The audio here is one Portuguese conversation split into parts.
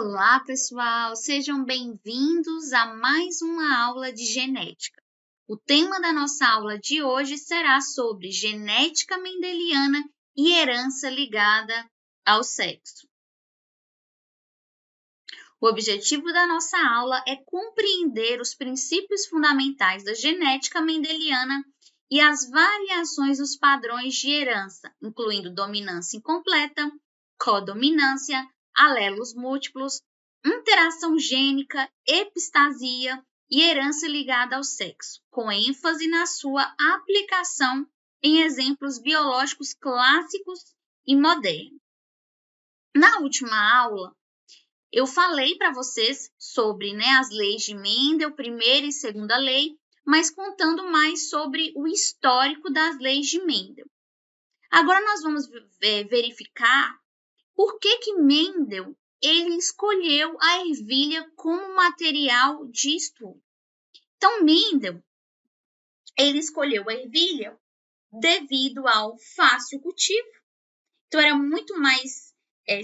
Olá, pessoal! Sejam bem-vindos a mais uma aula de genética. O tema da nossa aula de hoje será sobre genética mendeliana e herança ligada ao sexo. O objetivo da nossa aula é compreender os princípios fundamentais da genética mendeliana e as variações nos padrões de herança, incluindo dominância incompleta, codominância, alelos múltiplos, interação gênica, epistasia e herança ligada ao sexo, com ênfase na sua aplicação em exemplos biológicos clássicos e modernos. Na última aula, eu falei para vocês sobre as leis de Mendel, primeira e segunda lei, mas contando mais sobre o histórico das leis de Mendel. Agora nós vamos verificar por que Mendel ele escolheu a ervilha como material de estudo. Então, Mendel ele escolheu a ervilha devido ao fácil cultivo. Então, era muito mais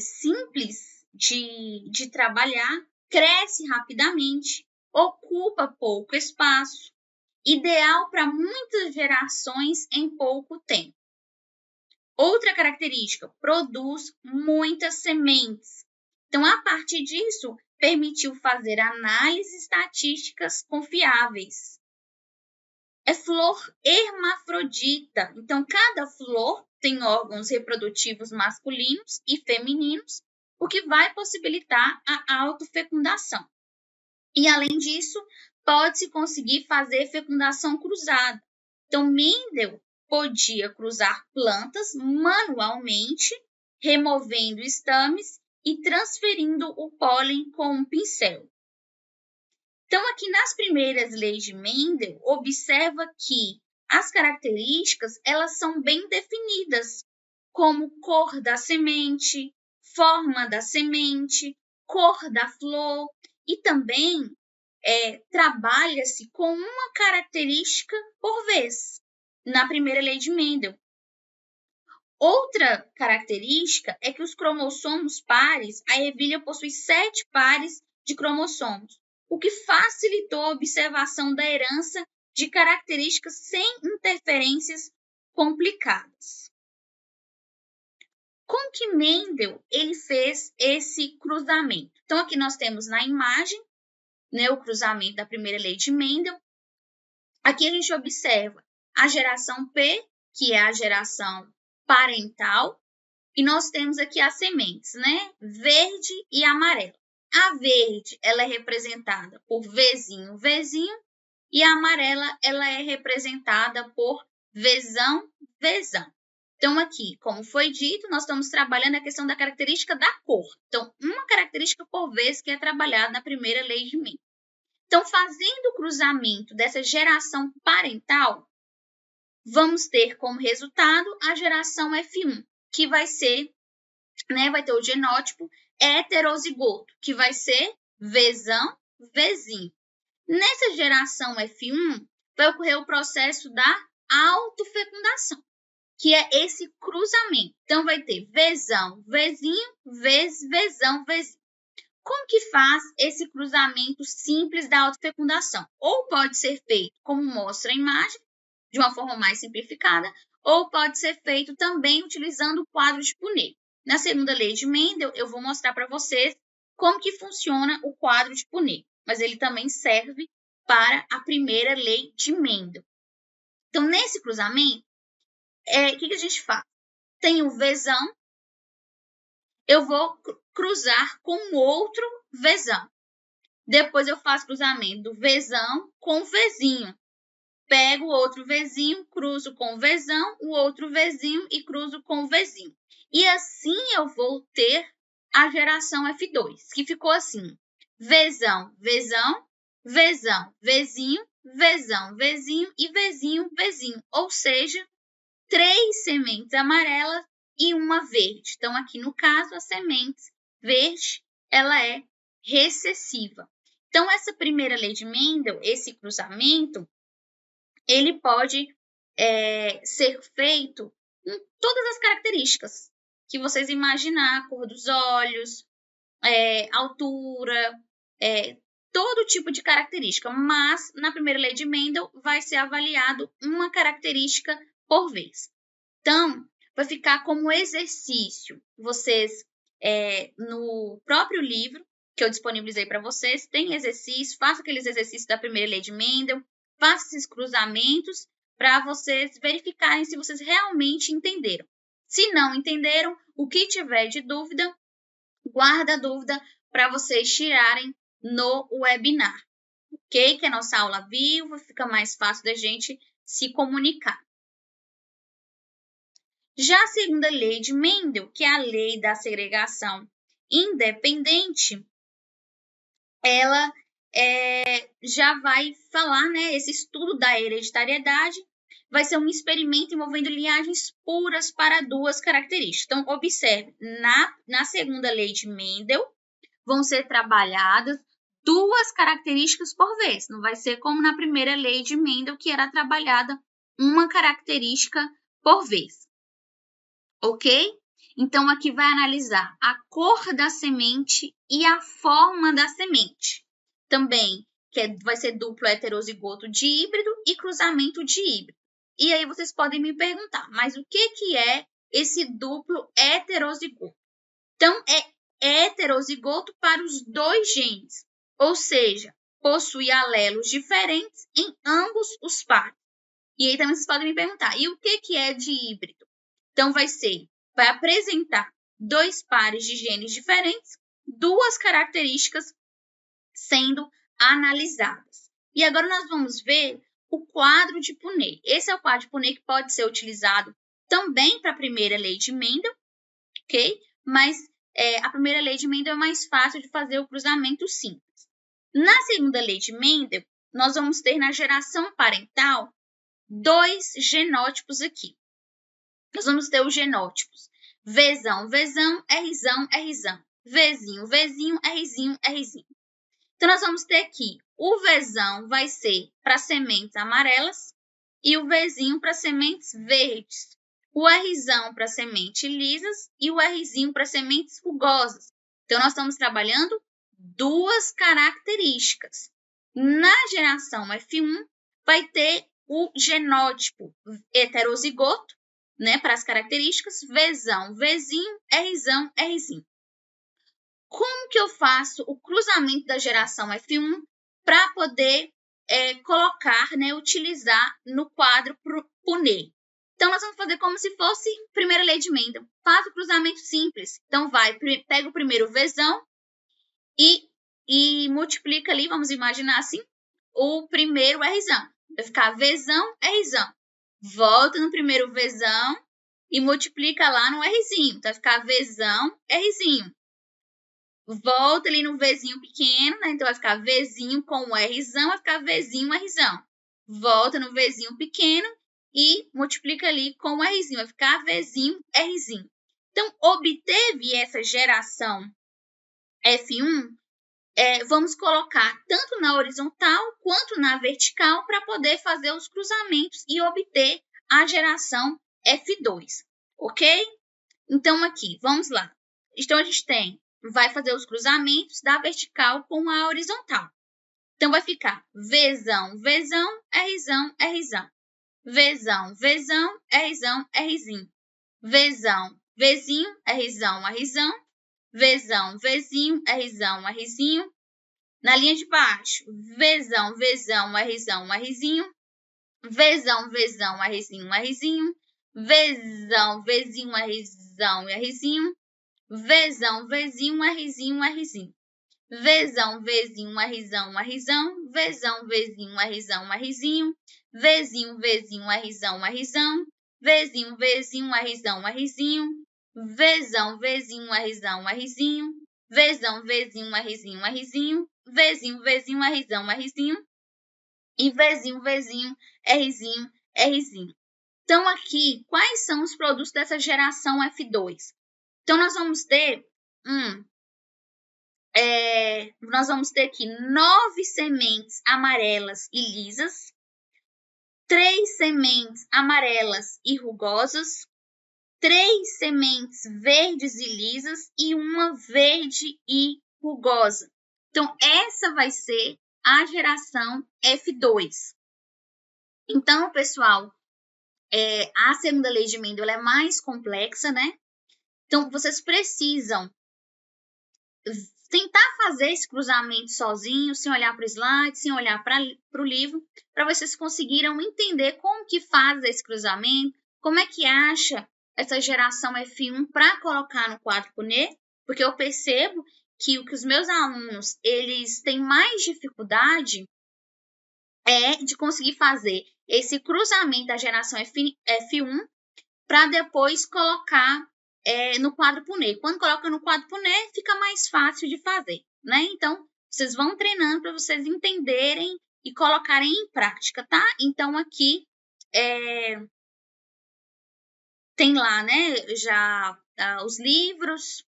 simples de trabalhar, cresce rapidamente, ocupa pouco espaço, ideal para muitas gerações em pouco tempo. Outra característica, produz muitas sementes. Então, a partir disso, permitiu fazer análises estatísticas confiáveis. É flor hermafrodita. Então, cada flor tem órgãos reprodutivos masculinos e femininos, o que vai possibilitar a autofecundação. E, além disso, pode-se conseguir fazer fecundação cruzada. Então, Mendel podia cruzar plantas manualmente, removendo estames e transferindo o pólen com um pincel. Então, aqui nas primeiras leis de Mendel, observa que as características elas são bem definidas, como cor da semente, forma da semente, cor da flor, e também trabalha-se com uma característica por vez, na primeira lei de Mendel. Outra característica é que os cromossomos pares, a ervilha possui 7 pares de cromossomos, o que facilitou a observação da herança de características sem interferências complicadas. Como que Mendel ele fez esse cruzamento? Então, aqui nós temos na imagem o cruzamento da primeira lei de Mendel. Aqui a gente observa a geração P, que é a geração parental, e nós temos aqui as sementes, verde e amarela. A verde, ela é representada por Vzinho, Vzinho, e a amarela, ela é representada por Vzão, Vzão. Então, aqui, como foi dito, nós estamos trabalhando a questão da característica da cor. Então, uma característica por vez que é trabalhada na primeira lei de Mendel. Então, fazendo o cruzamento dessa geração parental, vamos ter como resultado a geração F1, que vai ser, vai ter o genótipo heterozigoto, que vai ser Vzão, Vzinho. Nessa geração F1, vai ocorrer o processo da autofecundação, que é esse cruzamento. Então, vai ter Vzão, Vzinho, Vzão, Vzinho. Como que faz esse cruzamento simples da autofecundação? Ou pode ser feito como mostra a imagem, de uma forma mais simplificada, ou pode ser feito também utilizando o quadro de Punnett. Na segunda lei de Mendel, eu vou mostrar para vocês como que funciona o quadro de Punnett, mas ele também serve para a primeira lei de Mendel. Então, nesse cruzamento, o que a gente faz? Tem o Vzão, eu vou cruzar com outro Vzão. Depois eu faço cruzamento do Vzão com o Vzinho. Pego o outro Vzinho, cruzo com o Vzão, o outro Vzinho e cruzo com o Vzinho. E assim eu vou ter a geração F2, que ficou assim: Vzão, Vzão, Vzão, Vzinho, Vzão, Vzinho e Vzinho, Vzinho. Ou seja, 3 sementes amarelas e uma verde. Então, aqui no caso, a semente verde, ela é recessiva. Então, essa primeira lei de Mendel, esse cruzamento, ele pode ser feito com todas as características que vocês imaginar, a cor dos olhos, altura, todo tipo de característica, mas na primeira lei de Mendel vai ser avaliado uma característica por vez. Então, vai ficar como exercício. Vocês, no próprio livro que eu disponibilizei para vocês, tem exercício, faça aqueles exercícios da primeira lei de Mendel, faça esses cruzamentos para vocês verificarem se vocês realmente entenderam. Se não entenderam, o que tiver de dúvida, guarda a dúvida para vocês tirarem no webinar, ok? Que a nossa aula viva fica mais fácil da gente se comunicar. Já a segunda lei de Mendel, que é a lei da segregação independente, ela já vai falar, né, esse estudo da hereditariedade vai ser um experimento envolvendo linhagens puras para duas características. Então, observe, na segunda lei de Mendel, vão ser trabalhadas duas características por vez. Não vai ser como na primeira lei de Mendel, que era trabalhada uma característica por vez. Ok? Então, aqui vai analisar a cor da semente e a forma da semente. Também, vai ser duplo heterozigoto de híbrido e cruzamento de híbrido. E aí, vocês podem me perguntar, mas o que é esse duplo heterozigoto? Então, é heterozigoto para os dois genes, ou seja, possui alelos diferentes em ambos os pares. E aí, também vocês podem me perguntar, e o que é de híbrido? Então, vai apresentar dois pares de genes diferentes, duas características sendo analisadas. E agora nós vamos ver o quadro de Punney. Esse é o quadro de Punney que pode ser utilizado também para a primeira lei de Mendel, ok? Mas a primeira lei de Mendel é mais fácil de fazer o cruzamento simples. Na segunda lei de Mendel, nós vamos ter na geração parental dois genótipos aqui. Nós vamos ter os genótipos Vzão, Vzão, Rzão, Rzão, Vzinho, Vzinho, Rzinho, Rzinho. Então, nós vamos ter aqui, o Vzão vai ser para sementes amarelas e o Vzinho para sementes verdes. O Rzão para sementes lisas e o Rzinho para sementes rugosas. Então, nós estamos trabalhando duas características. Na geração F1, vai ter o genótipo heterozigoto, né, para as características, Vzão, Vzinho, Rzão, Rzinho. Como que eu faço o cruzamento da geração F1 para poder colocar, né, utilizar no quadro Punney? Então, nós vamos fazer como se fosse primeira lei de Mendel. Faz o cruzamento simples. Então, pega o primeiro Vzão e multiplica ali, vamos imaginar assim, o primeiro Rzão. Vai ficar Vzão, Rzão. Volta no primeiro Vzão e multiplica lá no Rzinho. Então, vai ficar Vzão, Rzinho. Volta ali no Vzinho pequeno, né? Então, vai ficar Vzinho com o Rzão, vai ficar Vzinho, Rzão. Volta no Vzinho pequeno e multiplica ali com o Rzinho, vai ficar Vzinho, Rzinho. Então, obteve essa geração F1, vamos colocar tanto na horizontal quanto na vertical para poder fazer os cruzamentos e obter a geração F2, ok? Então, aqui, vamos lá. Então, a gente vai fazer os cruzamentos da vertical com a horizontal. Então, vai ficar Vzão, Vzão, Rzão, Rzão. Vzão, Vzão, Rzão, Rzinho. Vzão, Vzinho, Rzão, Rzão. Vzão, Vzinho, Rzão, Rzinho. Na linha de baixo, Vzão, Vzão, Rzão, Rzinho. Vzão, Vzão, Rzinho, Rzinho. Vzão, Vzinho, Rzão, Rzinho. Vzão, Vzinho, Rzinho, Rzinho. Vzão, Vzinho, Rzão, Rzão. Vzão, Vzinho, Rzão, Rzinho. Vzinho, Vzinho, Rzão, Rzão. Vzinho, Vzinho, Rzão, Rzinho. Vzão, Vzinho, Rzão, Rzinho. Vzão, Vzinho, Rzinho, Rzinho. Vzinho, Vzinho, Rzão, Rzinho. E Vzinho, Vzinho, Rzinho, Rzinho. Então, aqui, quais são os produtos dessa geração F2? Então, nós vamos ter aqui 9 sementes amarelas e lisas, 3 sementes amarelas e rugosas, 3 sementes verdes e lisas e uma verde e rugosa. Então, essa vai ser a geração F2. Então, pessoal, a segunda lei de Mendel é mais complexa, né? Então, vocês precisam tentar fazer esse cruzamento sozinho, sem olhar para o slide, sem olhar para o livro, para vocês conseguiram entender como que faz esse cruzamento, como é que acha essa geração F1 para colocar no quadro Punnett, porque eu percebo que o que os meus alunos eles têm mais dificuldade é de conseguir fazer esse cruzamento da geração F1 para depois colocar no quadro Punnett. Quando coloca no quadro Punnett, fica mais fácil de fazer, né? Então, vocês vão treinando para vocês entenderem e colocarem em prática, tá? Então, aqui tem lá, né, já os livros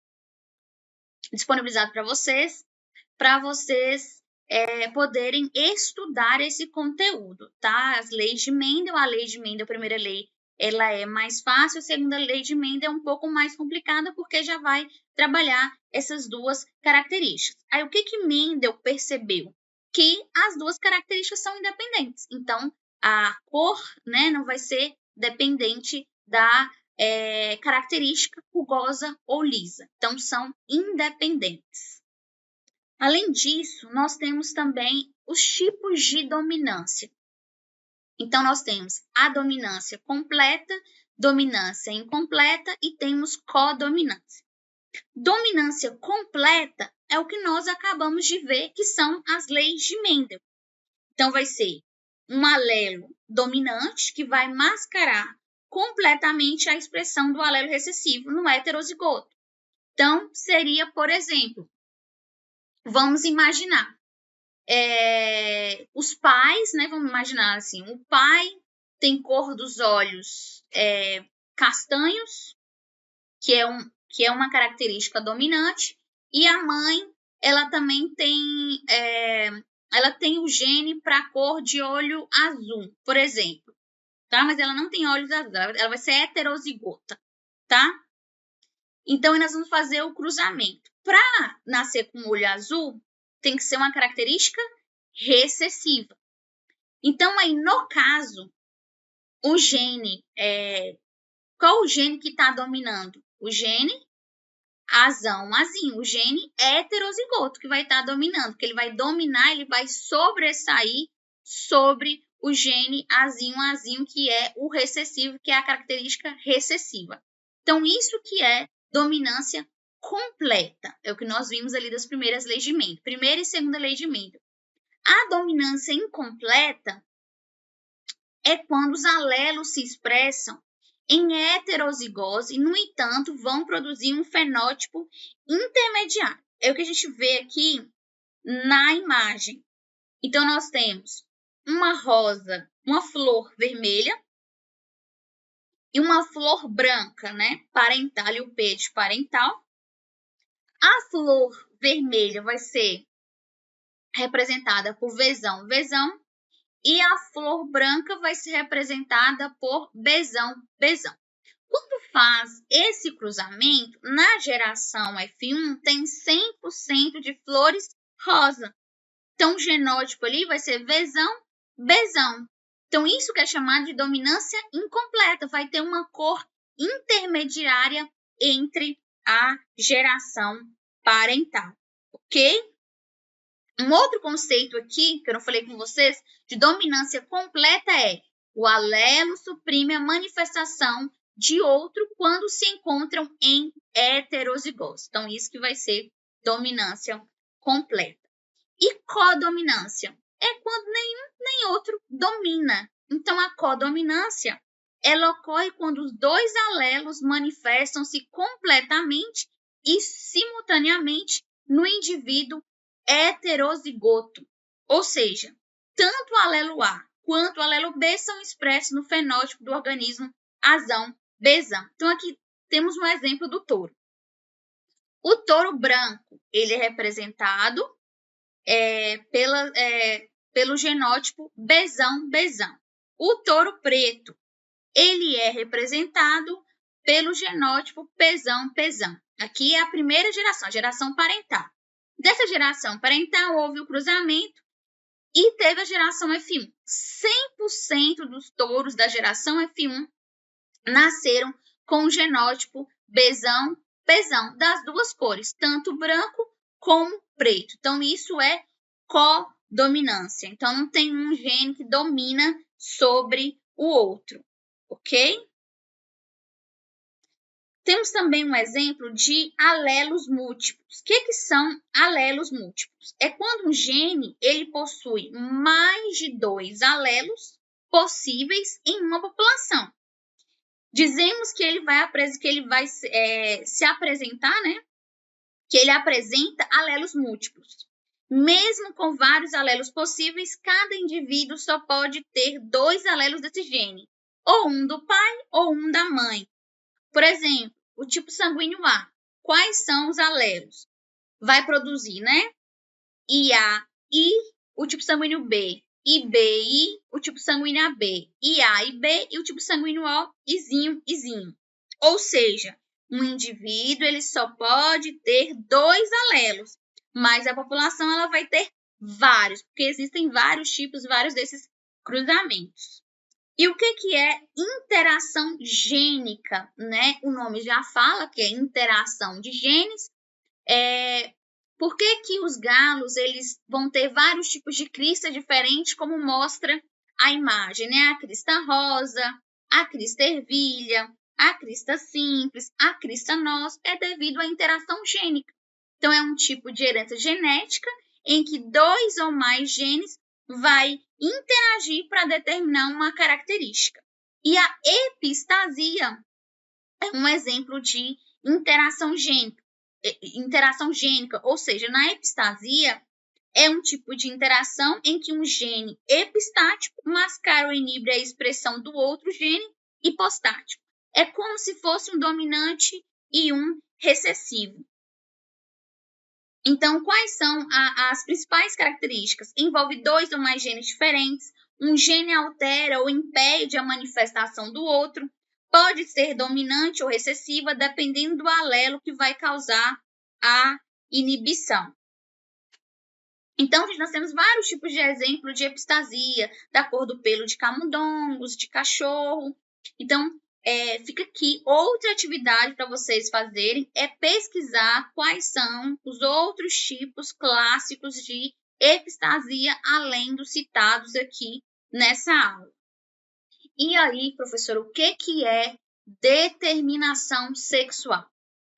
disponibilizados para vocês poderem estudar esse conteúdo, tá? As leis de Mendel, a lei de Mendel, a primeira lei, ela é mais fácil, a segunda lei de Mendel é um pouco mais complicada, porque já vai trabalhar essas duas características. Aí, o que Mendel percebeu? Que as duas características são independentes. Então, a cor, né, não vai ser dependente da característica rugosa ou lisa. Então, são independentes. Além disso, nós temos também os tipos de dominância. Então, nós temos a dominância completa, dominância incompleta e temos codominância. Dominância completa é o que nós acabamos de ver, que são as leis de Mendel. Então, vai ser um alelo dominante que vai mascarar completamente a expressão do alelo recessivo no heterozigoto. Então, seria, por exemplo, vamos imaginar os pais, né? Vamos imaginar assim, o pai tem cor dos olhos castanhos, que é uma característica dominante, e a mãe, ela também tem, ela tem o gene para cor de olho azul, por exemplo, tá? Mas ela não tem olhos azuis, ela vai ser heterozigota, tá? Então, nós vamos fazer o cruzamento. Para nascer com olho azul, tem que ser uma característica recessiva. Então, aí, no caso, o gene, qual o gene que está dominando? O gene azão-azinho, o gene heterozigoto que vai estar dominando, que ele vai dominar, ele vai sobressair sobre o gene azinho-azinho, que é o recessivo, que é a característica recessiva. Então, isso que é dominância completa, é o que nós vimos ali das primeiras leis de Mendel, primeira e segunda lei de Mendel. A dominância incompleta é quando os alelos se expressam em heterozigose e, no entanto, vão produzir um fenótipo intermediário. É o que a gente vê aqui na imagem. Então, nós temos uma rosa, uma flor vermelha e uma flor branca, né? Parental, e o peixe parental. A flor vermelha vai ser representada por Vzão, Vzão, e a flor branca vai ser representada por Bzão, Bzão. Quando faz esse cruzamento, na geração F1 tem 100% de flores rosa. Então, o genótipo ali vai ser Vzão, Bzão. Então, isso que é chamado de dominância incompleta. Vai ter uma cor intermediária entre a geração parental, ok? Um outro conceito aqui, que eu não falei com vocês, de dominância completa é o alelo suprime a manifestação de outro quando se encontram em heterozigose. Então, isso que vai ser dominância completa. E codominância é quando nenhum nem outro domina. Então, a codominância ela ocorre quando os dois alelos manifestam-se completamente e simultaneamente no indivíduo heterozigoto. Ou seja, tanto o alelo A quanto o alelo B são expressos no fenótipo do organismo azão, Bzão. Então, aqui temos um exemplo do touro. O touro branco, ele é representado pelo genótipo Bzão, Bzão. O touro preto, ele é representado pelo genótipo Pezão-Pezão. Aqui é a primeira geração, a geração parental. Dessa geração parental houve o cruzamento e teve a geração F1. 100% dos touros da geração F1 nasceram com o genótipo Pezão-Pezão, das duas cores, tanto branco como preto. Então, isso é codominância. Então, não tem um gene que domina sobre o outro, ok? Temos também um exemplo de alelos múltiplos. O que são alelos múltiplos? É quando um gene ele possui mais de 2 alelos possíveis em uma população. Dizemos que ele vai se apresentar, né? Que ele apresenta alelos múltiplos. Mesmo com vários alelos possíveis, cada indivíduo só pode ter 2 alelos desse gene, ou um do pai ou um da mãe. Por exemplo, o tipo sanguíneo A. Quais são os alelos? Vai produzir, né? IA, I, o tipo sanguíneo B. IBI, o tipo sanguíneo AB. IA, IB e o tipo sanguíneo O, Izinho, Izinho. Ou seja, um indivíduo ele só pode ter 2 alelos, mas a população ela vai ter vários, porque existem vários tipos, vários desses cruzamentos. E o que é interação gênica, né? O nome já fala que é interação de genes. Por que os galos eles vão ter vários tipos de crista diferentes, como mostra a imagem, né? A crista rosa, a crista ervilha, a crista simples, a crista noz, é devido à interação gênica. Então, é um tipo de herança genética em que 2 ou mais genes vai interagir para determinar uma característica. E a epistasia é um exemplo de interação gênica, ou seja, na epistasia é um tipo de interação em que um gene epistático mascara ou inibe a expressão do outro gene hipostático. É como se fosse um dominante e um recessivo. Então, quais são as principais características? Envolve 2 ou mais genes diferentes, um gene altera ou impede a manifestação do outro, pode ser dominante ou recessiva, dependendo do alelo que vai causar a inibição. Então, nós temos vários tipos de exemplo de epistasia, da cor do pelo de camundongos, de cachorro. Então, fica aqui outra atividade para vocês fazerem, é pesquisar quais são os outros tipos clássicos de epistasia, além dos citados aqui nessa aula. E aí, professor, o que é determinação sexual?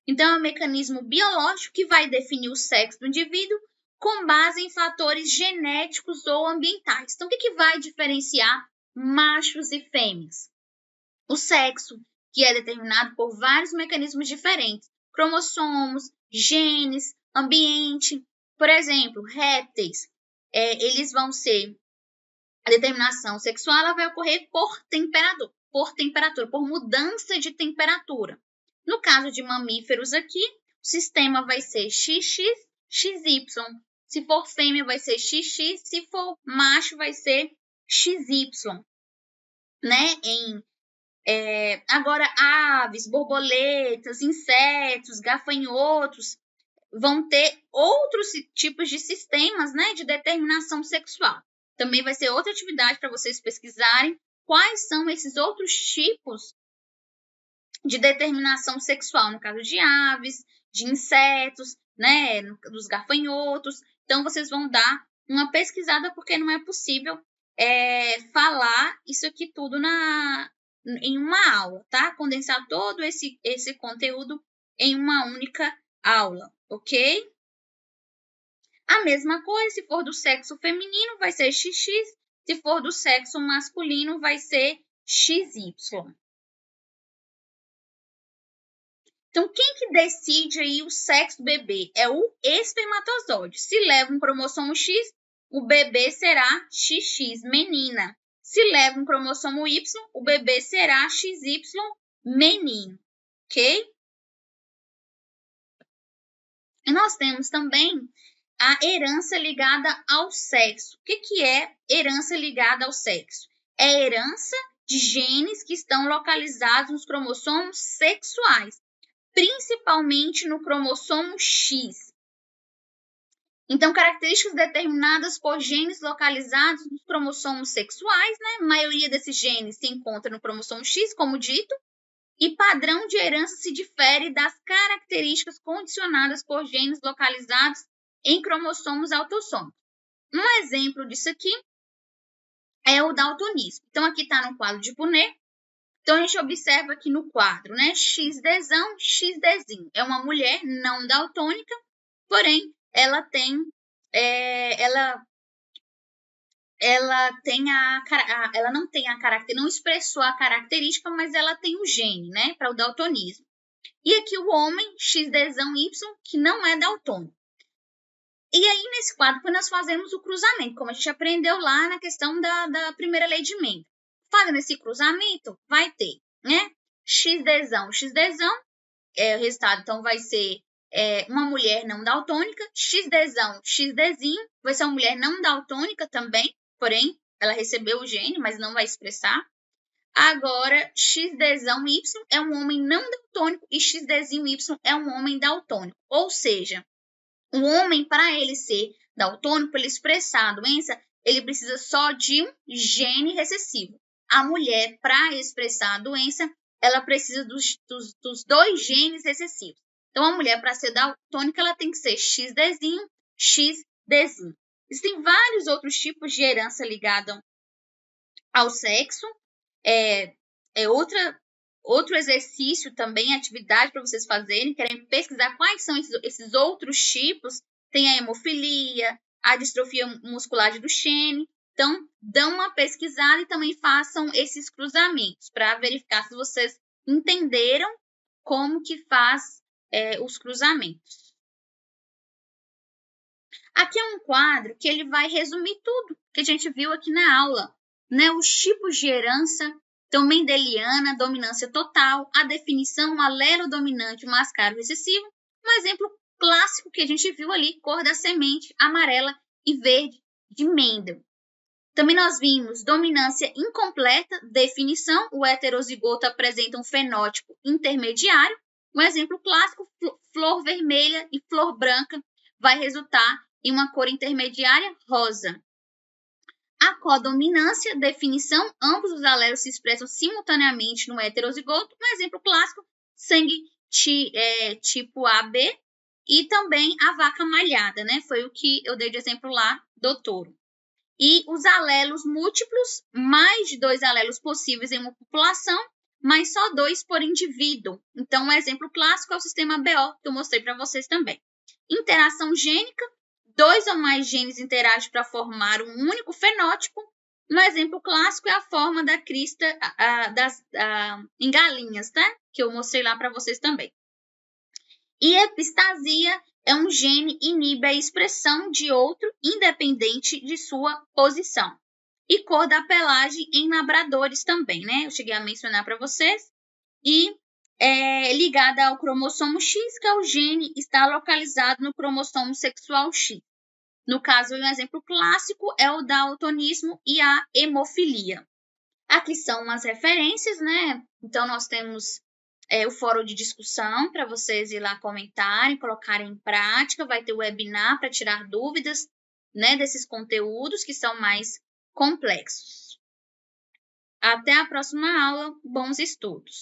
Então, é um mecanismo biológico que vai definir o sexo do indivíduo com base em fatores genéticos ou ambientais. Então, o que vai diferenciar machos e fêmeas? O sexo, que é determinado por vários mecanismos diferentes, cromossomos, genes, ambiente. Por exemplo, répteis, eles vão ser, a determinação sexual ela vai ocorrer por temperatura, por mudança de temperatura. No caso de mamíferos aqui, o sistema vai ser XX, XY. Se for fêmea, vai ser XX. Se for macho, vai ser XY. Né? Agora, aves, borboletas, insetos, gafanhotos vão ter outros tipos de sistemas, né, de determinação sexual. Também vai ser outra atividade para vocês pesquisarem quais são esses outros tipos de determinação sexual, no caso de aves, de insetos, né, dos gafanhotos. Então, vocês vão dar uma pesquisada, porque não é possível falar isso aqui tudo em uma aula, tá? Condensar todo esse conteúdo em uma única aula, ok? A mesma coisa, se for do sexo feminino, vai ser XX, se for do sexo masculino, vai ser XY. Então, quem que decide aí o sexo do bebê? É o espermatozoide. Se leva um cromossomo X, o bebê será XX, menina. Se leva um cromossomo Y, o bebê será XY, menino. Ok? E nós temos também a herança ligada ao sexo. O que é herança ligada ao sexo? É herança de genes que estão localizados nos cromossomos sexuais, principalmente no cromossomo X. Então, características determinadas por genes localizados nos cromossomos sexuais, né? A maioria desses genes se encontra no cromossomo X, como dito, e padrão de herança se difere das características condicionadas por genes localizados em cromossomos autossômicos. Um exemplo disso aqui é o daltonismo. Então, aqui está no quadro de Punnett. Então, a gente observa aqui no quadro, né? XDzão, XDzinho. É uma mulher não daltônica, porém, ela não tem a característica, não expressou a característica, mas ela tem o gene, né, para o daltonismo. E aqui o homem, XDzão Y, que não é daltônico. E aí, nesse quadro, nós fazemos o cruzamento, como a gente aprendeu lá na questão da primeira lei de Mendel. Fazendo esse cruzamento, vai ter, né, XDzão, XDzão, o resultado, então, vai ser uma mulher não daltônica, XDzão, XDzinho, vai ser uma mulher não daltônica também, porém, ela recebeu o gene, mas não vai expressar. Agora, XDzão Y é um homem não daltônico e XDzinho Y é um homem daltônico. Ou seja, o homem, para ele ser daltônico, para ele expressar a doença, ele precisa só de um gene recessivo. A mulher, para expressar a doença, ela precisa dos dois genes recessivos. Então, a mulher, para ser daltônica, ela tem que ser XDzinho, XDzinho. Existem vários outros tipos de herança ligada ao sexo. Outro exercício também, atividade para vocês fazerem, querem pesquisar quais são esses outros tipos. Tem a hemofilia, a distrofia muscular de Duchenne. Então, dão uma pesquisada e também façam esses cruzamentos para verificar se vocês entenderam como que faz os cruzamentos. Aqui é um quadro que ele vai resumir tudo que a gente viu aqui na aula, né? Os tipos de herança, então mendeliana, dominância total, a definição, alelo dominante, mascaro recessivo. Um exemplo clássico que a gente viu ali, cor da semente, amarela e verde de Mendel. Também nós vimos dominância incompleta, definição, o heterozigoto apresenta um fenótipo intermediário. Um exemplo clássico, flor vermelha e flor branca vai resultar em uma cor intermediária rosa. A codominância, definição, ambos os alelos se expressam simultaneamente no heterozigoto. Um exemplo clássico, sangue tipo AB e também a vaca malhada, né? Foi o que eu dei de exemplo lá do touro. E os alelos múltiplos, mais de 2 alelos possíveis em uma população, mas só 2 por indivíduo. Então, um exemplo clássico é o sistema BO, que eu mostrei para vocês também. Interação gênica, 2 ou mais genes interagem para formar um único fenótipo. Um exemplo clássico é a forma da crista em galinhas, tá? Que eu mostrei lá para vocês também. E epistasia é um gene inibe a expressão de outro independente de sua posição. E cor da pelagem em labradores também, né? Eu cheguei a mencionar para vocês. E ligada ao cromossomo X, que é o gene está localizado no cromossomo sexual X. No caso, um exemplo clássico é o daltonismo e a hemofilia. Aqui são umas referências, né? Então, nós temos o fórum de discussão para vocês ir lá comentarem, colocarem em prática. Vai ter o webinar para tirar dúvidas, né, desses conteúdos que são mais complexos. Até a próxima aula. Bons estudos!